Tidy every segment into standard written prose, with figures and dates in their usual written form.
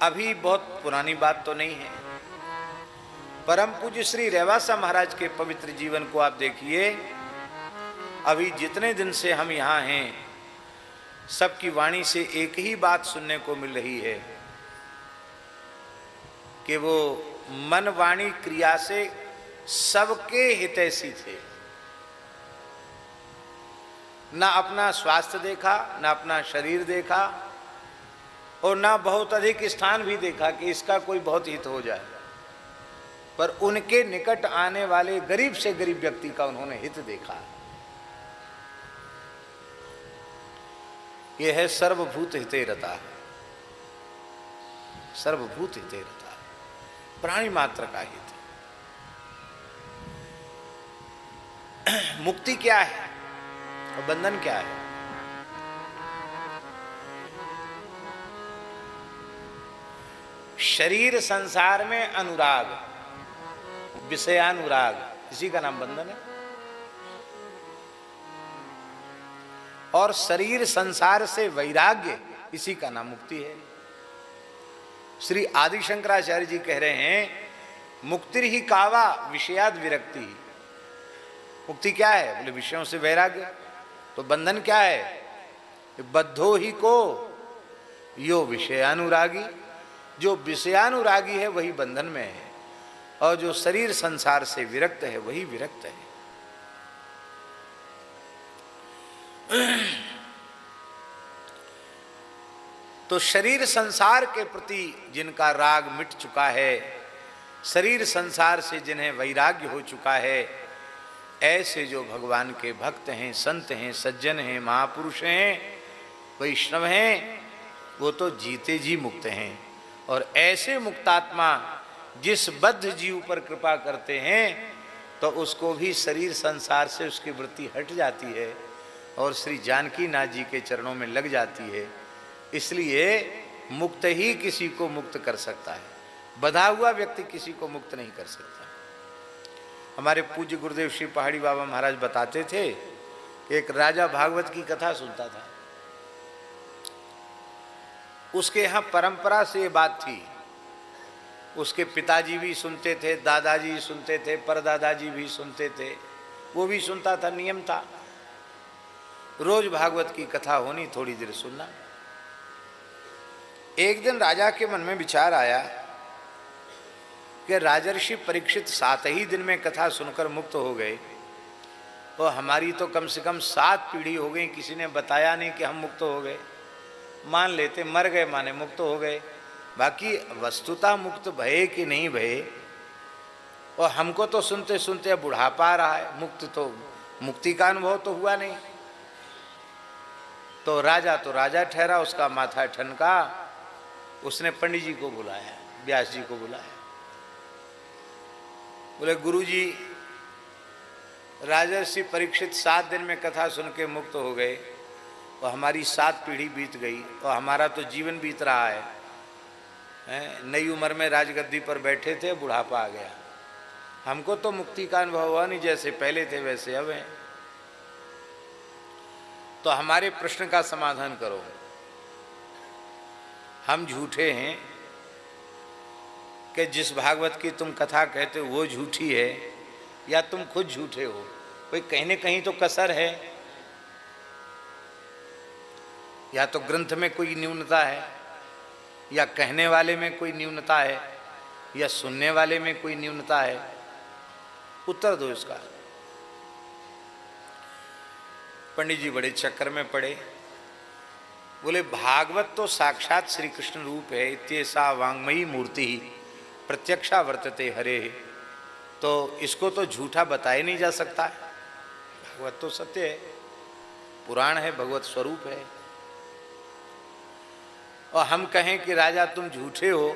अभी बहुत पुरानी बात तो नहीं है। परम पूज्य श्री रेवासा महाराज के पवित्र जीवन को आप देखिए। अभी जितने दिन से हम यहाँ हैं, सबकी वाणी से एक ही बात सुनने को मिल रही है कि वो मन वाणी क्रिया से सबके हितैषी थे। ना अपना स्वास्थ्य देखा, ना अपना शरीर देखा, और ना बहुत अधिक स्थान भी देखा कि इसका कोई बहुत हित हो जाए, पर उनके निकट आने वाले गरीब से गरीब व्यक्ति का उन्होंने हित देखा। यह है सर्वभूत हिते रता है, सर्वभूत हिते रता है, प्राणी मात्र का हित। मुक्ति क्या है और बंधन क्या है? शरीर संसार में अनुराग, विषयानुराग, इसी का नाम बंधन है। और शरीर संसार से वैराग्य, इसी का नाम मुक्ति है। श्री आदि शंकराचार्य जी कह रहे हैं, मुक्तिर ही कावा विषयाद विरक्ति। मुक्ति क्या है? बोले विषयों से वैराग्य। तो बंधन क्या है? बद्धो ही को यो विषयानुरागी। जो विषयानुरागी है वही बंधन में है, और जो शरीर संसार से विरक्त है वही विरक्त है। तो शरीर संसार के प्रति जिनका राग मिट चुका है, शरीर संसार से जिन्हें वैराग्य हो चुका है, ऐसे जो भगवान के भक्त हैं, संत हैं, सज्जन हैं, महापुरुष हैं, वैष्णव हैं, वो तो जीते जी मुक्त हैं। और ऐसे मुक्तात्मा जिस बद्ध जीव पर कृपा करते हैं, तो उसको भी शरीर संसार से उसकी वृत्ति हट जाती है और श्री जानकी नाथ जी के चरणों में लग जाती है। इसलिए मुक्त ही किसी को मुक्त कर सकता है, बंधा हुआ व्यक्ति किसी को मुक्त नहीं कर सकता। हमारे पूज्य गुरुदेव श्री पहाड़ी बाबा महाराज बताते थे कि एक राजा भागवत की कथा सुनता था। उसके यहाँ परंपरा से ये बात थी, उसके पिताजी भी सुनते थे, दादाजी सुनते थे, परदादाजी भी सुनते थे, वो भी सुनता था, नियम था रोज भागवत की कथा होनी, थोड़ी देर सुनना। एक दिन राजा के मन में विचार आया कि राजर्षि परीक्षित 7 ही दिन में कथा सुनकर मुक्त हो गए, और हमारी तो कम से कम 7 पीढ़ी हो गई, किसी ने बताया नहीं कि हम मुक्त हो गए। मान लेते मर गए माने मुक्त हो गए, बाकी वस्तुतः मुक्त भये कि नहीं भये, और हमको तो सुनते सुनते बुढ़ापा आ रहा है, मुक्ति का अनुभव तो हुआ नहीं। तो राजा ठहरा, उसका माथा ठनका। उसने पंडित जी को बुलाया, व्यास जी को बुलाया। बोले गुरुजी, राजर्षि परीक्षित 7 दिन में कथा सुन के मुक्त हो गए, और हमारी 7 पीढ़ी बीत गई, और हमारा तो जीवन बीत रहा है। नई उम्र में राजगद्दी पर बैठे थे, बुढ़ापा आ गया, हमको तो मुक्ति का अनुभव हुआ नहीं, जैसे पहले थे वैसे अब हैं। तो हमारे प्रश्न का समाधान करो। हम झूठे हैं कि जिस भागवत की तुम कथा कहते हो वो झूठी है, या तुम खुद झूठे हो? कोई कहीं न कहीं तो कसर है, या तो ग्रंथ में कोई न्यूनता है, या कहने वाले में कोई न्यूनता है, या सुनने वाले में कोई न्यूनता है। उत्तर दो इसका। पंडित जी बड़े चक्कर में पड़े। बोले भागवत तो साक्षात श्री कृष्ण रूप है, इत्येषा वाङ्मयी मूर्ति प्रत्यक्षा वर्तते हरे। तो इसको तो झूठा बताया नहीं जा सकता। भागवत तो सत्य है, पुराण है, भगवत स्वरूप है। और हम कहें कि राजा तुम झूठे हो,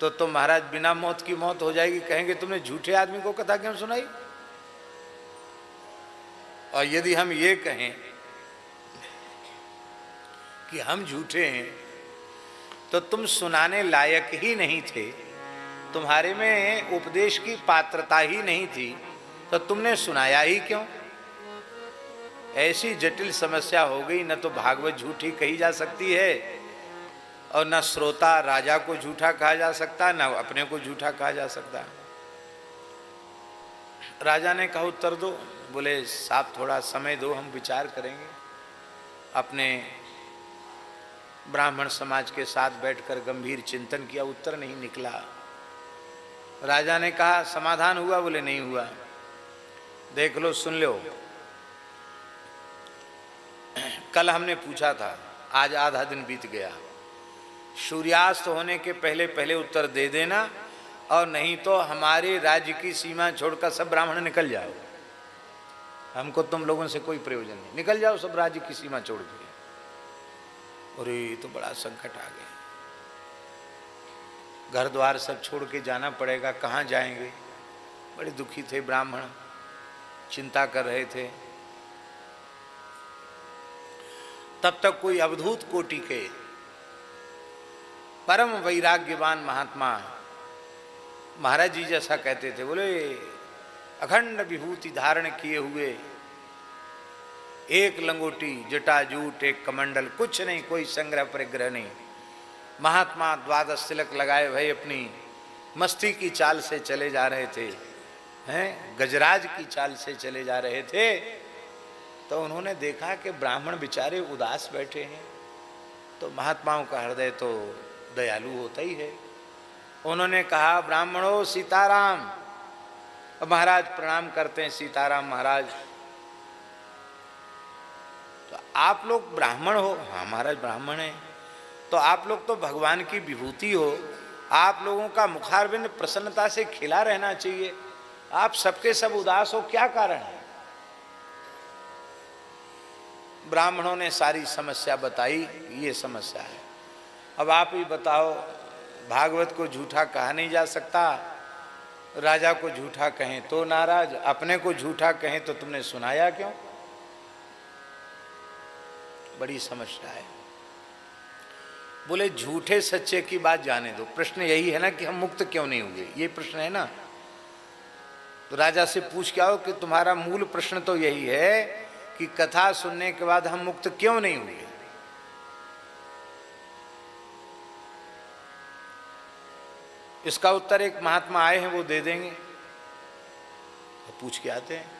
तो महाराज बिना मौत की मौत हो जाएगी। कहेंगे तुमने झूठे आदमी को कथा क्यों सुनाई? और यदि हम ये कहें कि हम झूठे हैं, तो तुम सुनाने लायक ही नहीं थे, तुम्हारे में उपदेश की पात्रता ही नहीं थी, तो तुमने सुनाया ही क्यों? ऐसी जटिल समस्या हो गई। न तो भागवत झूठी कही जा सकती है, और न श्रोता राजा को झूठा कहा जा सकता, न अपने को झूठा कहा जा सकता। राजा ने कहा उत्तर दो। बोले साहब थोड़ा समय दो, हम विचार करेंगे। अपने ब्राह्मण समाज के साथ बैठकर गंभीर चिंतन किया, उत्तर नहीं निकला। राजा ने कहा समाधान हुआ? बोले नहीं हुआ। देख लो, सुन लो, कल हमने पूछा था, आज आधा दिन बीत गया। सूर्यास्त होने के पहले पहले उत्तर दे देना, और नहीं तो हमारे राज्य की सीमा छोड़कर सब ब्राह्मण निकल जाओ। हमको तुम लोगों से कोई प्रयोजन नहीं, निकल जाओ सब राज्य की सीमा छोड़ के। अरे तो बड़ा संकट आ गया, घर द्वार सब छोड़ के जाना पड़ेगा, कहाँ जाएंगे। बड़े दुखी थे ब्राह्मण, चिंता कर रहे थे। तब तक कोई अवधूत कोटि के परम वैराग्यवान महात्मा महाराज जी जैसा कहते थे। बोले अखंड विभूति धारण किए हुए, एक लंगोटी, जटाजूट, एक कमंडल, कुछ नहीं, कोई संग्रह परिग्रह नहीं। महात्मा द्वादश तिलक लगाए भाई अपनी मस्ती की चाल से चले जा रहे थे, हैं गजराज की चाल से चले जा रहे थे। तो उन्होंने देखा कि ब्राह्मण बेचारे उदास बैठे हैं, तो महात्माओं का हृदय तो दयालु होता ही है। उन्होंने कहा ब्राह्मणों सीताराम। अब महाराज प्रणाम करते हैं, सीताराम महाराज। तो आप लोग ब्राह्मण हो? हाँ महाराज ब्राह्मण हैं। तो आप लोग तो भगवान की विभूति हो, आप लोगों का मुखारविंद प्रसन्नता से खिला रहना चाहिए, आप सबके सब उदास हो, क्या कारण है? ब्राह्मणों ने सारी समस्या बताई, ये समस्या है। अब आप ही बताओ, भागवत को झूठा कहा नहीं जा सकता, राजा को झूठा कहें तो नाराज, अपने को झूठा कहें तो तुमने सुनाया क्यों? बड़ी समस्या है। बोले झूठे सच्चे की बात जाने दो, प्रश्न यही है ना कि हम मुक्त क्यों नहीं हुए, ये प्रश्न है ना। तो राजा से पूछ के आओ कि तुम्हारा मूल प्रश्न तो यही है कि कथा सुनने के बाद हम मुक्त क्यों नहीं हुए। इसका उत्तर एक महात्मा आए हैं, वो दे देंगे। तो पूछ के आते हैं,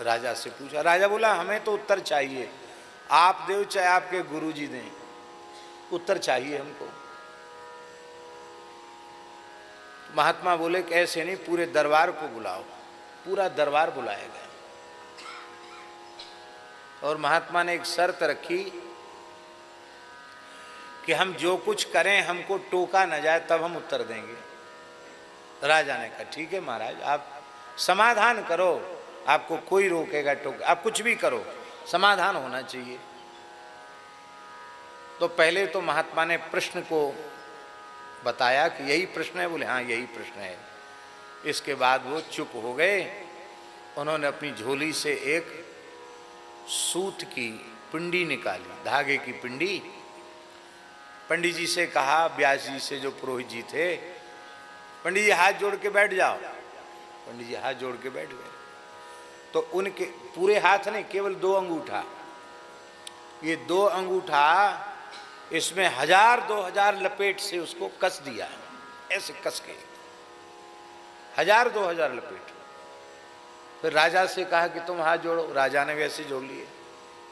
राजा से पूछा। राजा बोला हमें तो उत्तर चाहिए, आप दो चाहे आपके गुरुजी दें, उत्तर चाहिए हमको। महात्मा बोले कि ऐसे नहीं, पूरे दरबार को बुलाओ। पूरा दरबार बुलाया गया और महात्मा ने एक शर्त रखी कि हम जो कुछ करें हमको टोका न जाए, तब हम उत्तर देंगे। राजा ने कहा ठीक है महाराज, आप समाधान करो, आपको कोई रोकेगा टोके, आप कुछ भी करो, समाधान होना चाहिए। तो पहले तो महात्मा ने प्रश्न को बताया कि यही प्रश्न है। बोले हाँ यही प्रश्न है। इसके बाद वो चुप हो गए। उन्होंने अपनी झोली से एक सूत की पिंडी निकाली, धागे की पिंडी। पंडित जी से कहा, व्यास जी से जो पुरोहित जी थे, पंडित जी हाथ जोड़ के बैठ जाओ। पंडित जी हाथ जोड़ के बैठ गए। तो उनके पूरे हाथ नहीं, केवल 2 अंगूठा, ये 2 अंगूठा इसमें 1000-2000 लपेट से उसको कस दिया, ऐसे कस के 1000-2000 लपेट। फिर राजा से कहा कि तुम हाथ जोड़ो, राजा ने वैसे जोड़ लिए।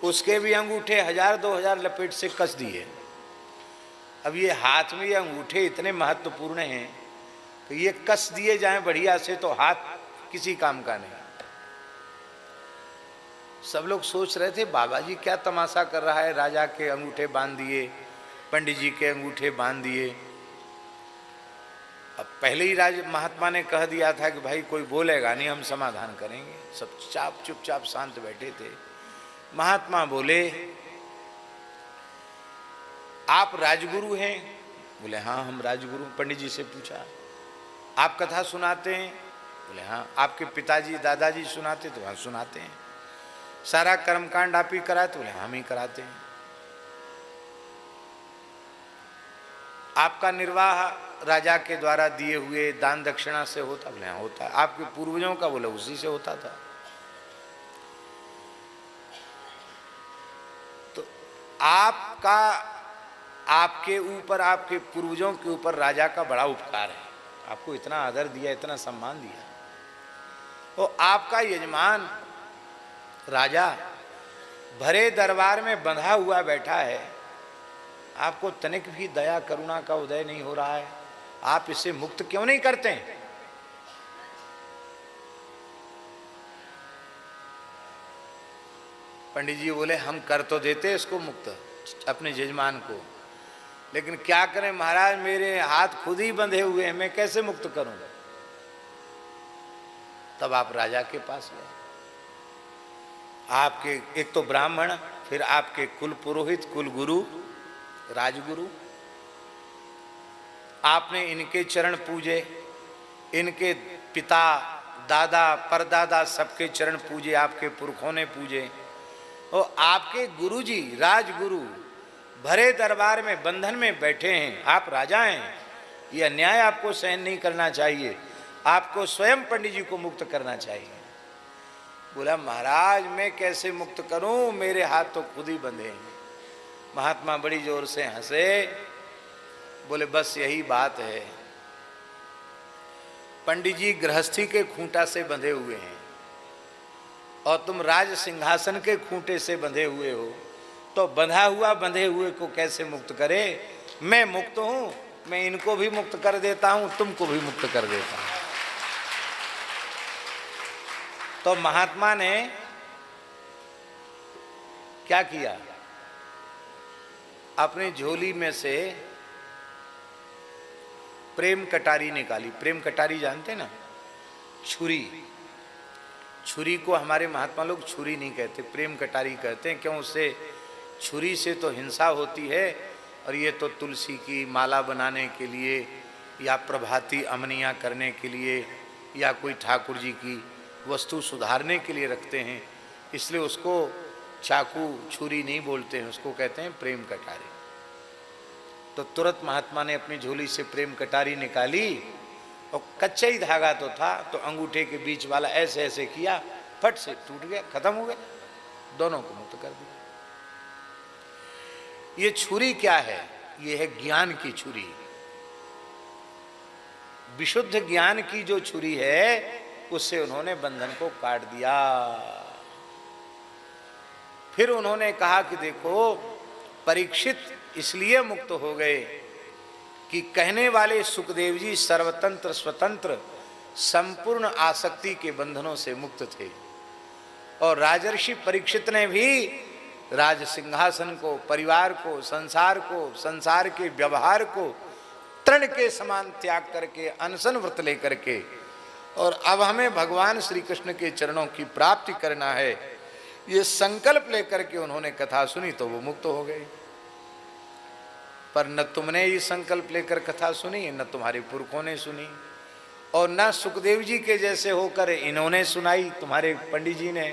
उसके भी अंगूठे 1000-2000 लपेट से कस दिए। अब ये हाथ में ये अंगूठे इतने महत्वपूर्ण हैं तो ये कस दिए जाएं बढ़िया से तो हाथ किसी काम का नहीं। सब लोग सोच रहे थे बाबा जी क्या तमाशा कर रहा है, राजा के अंगूठे बांध दिए, पंडित जी के अंगूठे बांध दिए। अब पहले ही राज महात्मा ने कह दिया था कि भाई कोई बोलेगा नहीं, हम समाधान करेंगे। सब चुपचाप शांत बैठे थे। महात्मा बोले आप राजगुरु हैं? बोले हाँ हम राजगुरु। पंडित जी से पूछा आप कथा सुनाते हैं? बोले हाँ। आपके पिताजी दादाजी सुनाते? तो हाँ सुनाते हैं। सारा कर्मकांड आप ही कराते? बोले हम ही कराते हैं। आपका निर्वाह राजा के द्वारा दिए हुए दान दक्षिणा से होता? बोले हाँ होता है। आपके पूर्वजों का? बोले उसी से होता था। तो आपके ऊपर, आपके पूर्वजों के ऊपर राजा का बड़ा उपकार है, आपको इतना आदर दिया, इतना सम्मान दिया। तो आपका यजमान राजा भरे दरबार में बंधा हुआ बैठा है, आपको तनिक भी दया करुणा का उदय नहीं हो रहा है, आप इसे मुक्त क्यों नहीं करते हैं? पंडित जी बोले हम कर तो देते इसको मुक्त, अपने यजमान को, लेकिन क्या करें महाराज, मेरे हाथ खुद ही बंधे हुए हैं, मैं कैसे मुक्त करूंगा? तब आप राजा के पास गए, आपके एक तो ब्राह्मण, फिर आपके कुल पुरोहित, कुल गुरु, राजगुरु, आपने इनके चरण पूजे, इनके पिता, दादा, परदादा सबके चरण पूजे, आपके पुरखों ने पूजे, और आपके गुरुजी, राजगुरु भरे दरबार में बंधन में बैठे हैं, आप राजा हैं, ये अन्याय आपको सहन नहीं करना चाहिए, आपको स्वयं पंडित जी को मुक्त करना चाहिए। बोला महाराज मैं कैसे मुक्त करूं, मेरे हाथ तो खुद ही बंधे हैं। महात्मा बड़ी जोर से हंसे, बोले बस यही बात है, पंडित जी गृहस्थी के खूंटा से बंधे हुए हैं और तुम राज सिंहासन के खूंटे से बंधे हुए हो, तो बंधा हुआ बंधे हुए को कैसे मुक्त करे? मैं मुक्त हूं, मैं इनको भी मुक्त कर देता हूं, तुमको भी मुक्त कर देता हूं। तो महात्मा ने क्या किया, अपनी झोली में से प्रेम कटारी निकाली। प्रेम कटारी जानते ना, छुरी, छुरी को हमारे महात्मा लोग छुरी नहीं कहते, प्रेम कटारी कहते हैं। क्यों? उससे छुरी से तो हिंसा होती है, और ये तो तुलसी की माला बनाने के लिए या प्रभाती अमनियाँ करने के लिए या कोई ठाकुर जी की वस्तु सुधारने के लिए रखते हैं, इसलिए उसको चाकू छुरी नहीं बोलते हैं, उसको कहते हैं प्रेम कटारी। तो तुरंत महात्मा ने अपनी झोली से प्रेम कटारी निकाली, और कच्चा ही धागा तो था, तो अंगूठे के बीच वाला ऐसे ऐसे किया, फट से टूट गया, खत्म हो गया, दोनों को मुक्त कर दिया। ये छुरी क्या है? ये है ज्ञान की छुरी, विशुद्ध ज्ञान की जो छुरी है, उससे उन्होंने बंधन को काट दिया। फिर उन्होंने कहा कि देखो, परीक्षित इसलिए मुक्त हो गए कि कहने वाले सुखदेव जी सर्वतंत्र स्वतंत्र संपूर्ण आसक्ति के बंधनों से मुक्त थे, और राजर्षि परीक्षित ने भी राज सिंहासन को, परिवार को, संसार के व्यवहार को तृण के समान त्याग करके, अनशन व्रत लेकर के, और अब हमें भगवान श्री कृष्ण के चरणों की प्राप्ति करना है, ये संकल्प लेकर के उन्होंने कथा सुनी, तो वो मुक्त हो गए। पर न तुमने ये संकल्प लेकर कथा सुनी, न तुम्हारे पुरखों ने सुनी, और न सुखदेव जी के जैसे होकर इन्होंने सुनाई, तुम्हारे पंडित जी ने,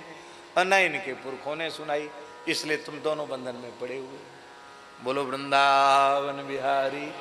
और न इनके पुरखों ने सुनाई, इसलिए तुम दोनों बंधन में पड़े हुए। बोलो वृंदावन बिहारी।